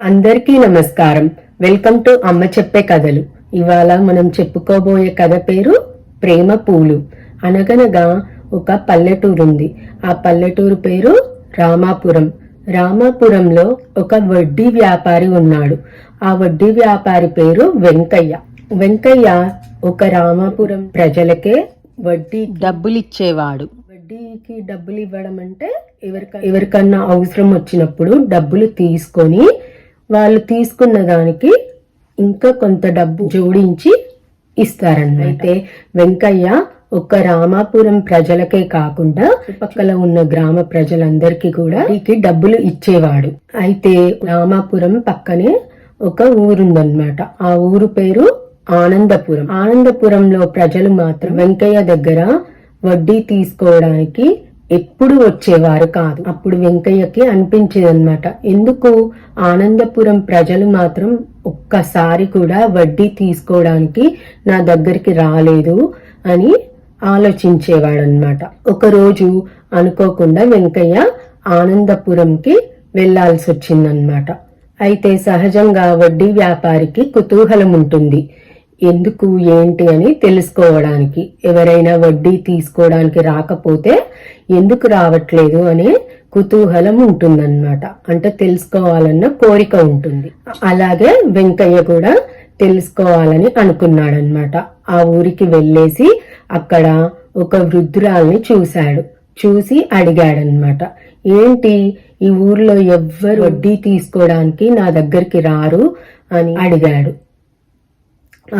అందరికీ నమస్కారం. Welcome to అమ్మ చెప్పే కథలు. ఇవాళ మనం చెప్పుకోబోయే కథ పేరు ప్రేమ పూలు. అనగనగా ఒక పల్లెటూరు ఉంది. ఆ పల్లెటూరు పేరు రామాపురం. రామాపురంలో ఒక వడ్డీ వ్యాపారి ఉన్నాడు. ఆ వడ్డీ వ్యాపారి పేరు వెంకయ్య. వెంకయ్య ఒక రామాపురం ప్రజలకే వడ్డీ డబ్బులిచ్చేవాడు. వడ్డీకి డబ్బులు ఇవ్వడం అంటే ఎవరికన్నా అవసరం వచ్చినప్పుడు డబ్బులు తీసుకొని వాళ్ళు తీసుకున్న దానికి ఇంకా కొంత డబ్బు జోడించి ఇస్తారన్నమాట. అయితే వెంకయ్య ఒక రామాపురం ప్రజలకే కాకుండా చుట్టుపక్కల ఉన్న గ్రామ ప్రజలందరికీ కూడా డబ్బులు ఇచ్చేవాడు. అయితే రామాపురం పక్కనే ఒక ఊరుందన్నమాట. ఆ ఊరు పేరు ఆనందపురం. ఆనందపురంలో ప్రజలు మాత్రం వెంకయ్య దగ్గర వడ్డీ తీసుకోవడానికి ఎప్పుడు వచ్చేవారు కాదు. అప్పుడు వెంకయ్యకి అనిపించేది అన్నమాట, ఎందుకు ఆనందపురం ప్రజలు మాత్రం ఒక్కసారి కూడా వడ్డీ తీసుకోవడానికి నా దగ్గరికి రాలేదు అని ఆలోచించేవాడనమాట. ఒకరోజు అనుకోకుండా వెంకయ్య ఆనందపురంకి వెళ్లాల్సి వచ్చిందనమాట. అయితే సహజంగా వడ్డీ వ్యాపారికి కుతూహలం ఉంటుంది, ఎందుకు ఏంటి అని తెలుసుకోవడానికి. ఎవరైనా వడ్డీ తీసుకోవడానికి రాకపోతే ఎందుకు రావట్లేదు అనే కుతూహలం ఉంటుందన్నమాట. అంటే తెలుసుకోవాలన్న కోరిక ఉంటుంది. అలాగే వెంకయ్య కూడా తెలుసుకోవాలని అనుకున్నాడనమాట. ఆ ఊరికి వెళ్ళేసి అక్కడ ఒక వృద్ధురాల్ని చూసి అడిగాడనమాట, ఏంటి ఈ ఊర్లో ఎవ్వరు వడ్డీ తీసుకోవడానికి నా దగ్గరికి రారు అని అడిగాడు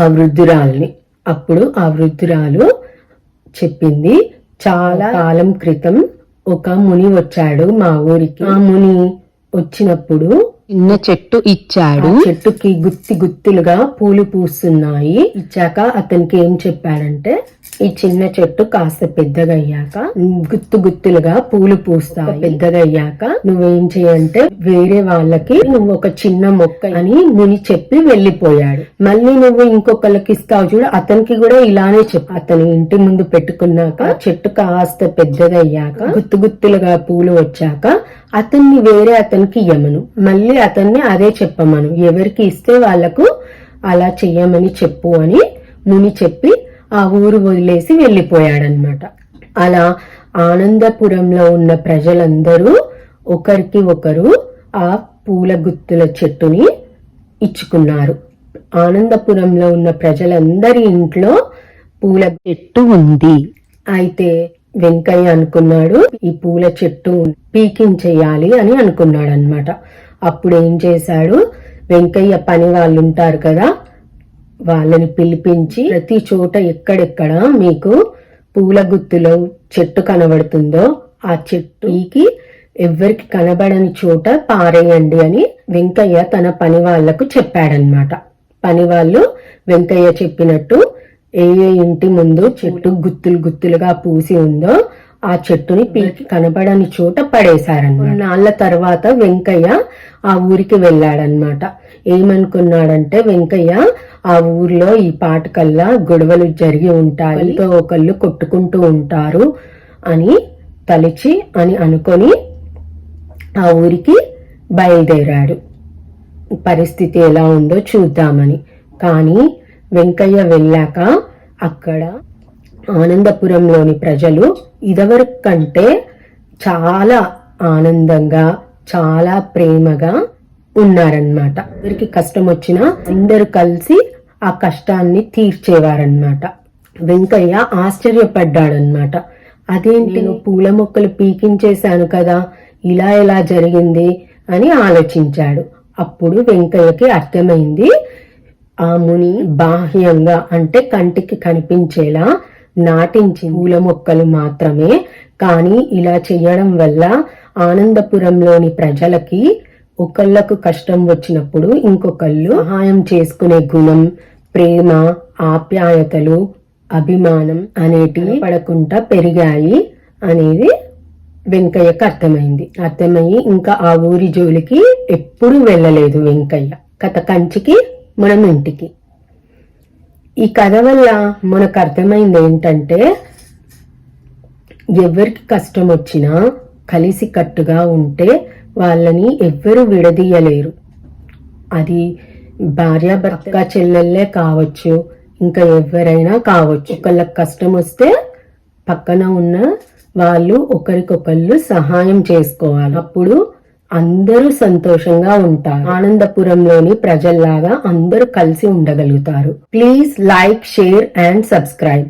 ఆ వృద్ధురాల్ని. అప్పుడు ఆ వృద్ధురాలు చెప్పింది, చాలా కాలం క్రితం ఒక ముని వచ్చాడు మా ఊరికి. ఆ ముని వచ్చినప్పుడు చిన్న చెట్టు ఇచ్చాడు. చెట్టుకి గుత్తులుగా పూలు పూస్తున్నాయి. ఇచ్చాక అతనికి ఏం చెప్పాడంటే, ఈ చిన్న చెట్టు కాస్త పెద్దగయ్యాక గుత్తులుగా పూలు పూస్తాయి. పెద్దగయ్యాక నువ్వేం చేయంటే వేరే వాళ్ళకి నువ్వు ఒక చిన్న మొక్క అని ముని చెప్పి వెళ్లిపోయాడు. మళ్ళీ నువ్వు ఇంకొకళ్ళకి ఇస్తావు చూడు, అతనికి కూడా ఇలానే చెప్పు. అతని ఇంటి ముందు పెట్టుకున్నాక చెట్టు కాస్త పెద్దగయ్యాక గుత్తులుగా పూలు వచ్చాక అతన్ని వేరే అతనికి ఇయ్యమను, మళ్ళీ అతన్ని అదే చెప్పమను, ఎవరికి ఇస్తే వాళ్లకు అలా చెయ్యమని చెప్పు అని ముని చెప్పి ఆ ఊరు వదిలేసి వెళ్లిపోయాడనమాట. అలా ఆనందపురంలో ఉన్న ప్రజలందరూ ఒకరికి ఒకరు ఆ పూల గుత్తుల చెట్టుని ఇచ్చుకున్నారు. ఆనందపురంలో ఉన్న ప్రజలందరి ఇంట్లో పూల చెట్టు ఉంది. అయితే వెంకయ్య అనుకున్నాడు, ఈ పూల చెట్టు పీకించేయాలి అని అనుకున్నాడు అనమాట. అప్పుడు ఏం చేశాడు, వెంకయ్య పని వాళ్ళు ఉంటారు కదా, వాళ్ళని పిలిపించి ప్రతి చోట ఎక్కడెక్కడ మీకు పూల గుత్తులో చెట్టు కనబడుతుందో ఆ చెట్టుకి ఎవ్వరికి కనబడని చోట పారేయండి అని వెంకయ్య తన పని వాళ్లకు చెప్పాడనమాట. పని వాళ్ళు వెంకయ్య చెప్పినట్టు ఏ ఇంటి ముందు చెట్టు గుత్తులుగా పూసి ఉందో ఆ చెట్టుని పీకి కనబడని చోట పడేశారన్నమాట. నాళ్ళ తర్వాత వెంకయ్య ఆ ఊరికి వెళ్ళాడనమాట. ఏమనుకున్నాడంటే వెంకయ్య, ఆ ఊర్లో ఈ పాటకల్లా గొడవలు జరిగి ఉంటాయి, ఒకళ్ళు కొట్టుకుంటూ ఉంటారు అని అనుకొని ఆ ఊరికి బయలుదేరాడు. పరిస్థితి ఎలా ఉందో చూద్దామని. కానీ వెంకయ్య వెళ్ళాక అక్కడ ఆనందపురంలోని ప్రజలు ఇదివరకు కంటే చాలా ఆనందంగా చాలా ప్రేమగా ఉన్నారన్నమాట. ఎవరికి కష్టం వచ్చినా అందరూ కలిసి ఆ కష్టాన్ని తీర్చేవారన్నమాట. వెంకయ్య ఆశ్చర్యపడ్డాడన్నమాట, అదేంటి నేను పూల మొక్కలు పీకించేశాను కదా, ఇలా ఎలా జరిగింది అని ఆలోచించాడు. అప్పుడు వెంకయ్యకి అర్థమైంది, ఆ ముని బాహ్యంగా అంటే కంటికి కనిపించేలా నాటించి పూల మొక్కలు మాత్రమే, కానీ ఇలా చెయ్యడం వల్ల ఆనందపురంలోని ప్రజలకి ఒకళ్ళకు కష్టం వచ్చినప్పుడు ఇంకొకళ్ళు సహాయం చేసుకునే గుణం, ప్రేమ, ఆప్యాయతలు, అభిమానం అనేటివి పడకుండా పెరిగాయి అనేది వెంకయ్యకు అర్థమయ్యి ఇంకా ఆ ఊరి జోలికి ఎప్పుడు వెళ్ళలేదు వెంకయ్య. కథ కంచికి మనం ఇంటికి. ఈ కథ వల్ల మనకు అర్థమైంది ఏంటంటే, ఎవరికి కష్టం వచ్చినా కలిసి కట్టుగా ఉంటే వాళ్ళని ఎవ్వరూ విడదీయలేరు. అది భార్యాభర్త చెల్లెళ్ళే కావచ్చు, ఇంకా ఎవరైనా కావచ్చు. ఒకళ్ళకి కష్టం వస్తే పక్కన ఉన్న వాళ్ళు ఒకరికొకళ్ళు సహాయం చేసుకోవాలి. అప్పుడు అందరూ సంతోషంగా ఉంటారు. ఆనందపురంలోని ప్రజల్లాగా అందరూ కలిసి ఉండగలుగుతారు. Please like, share and subscribe.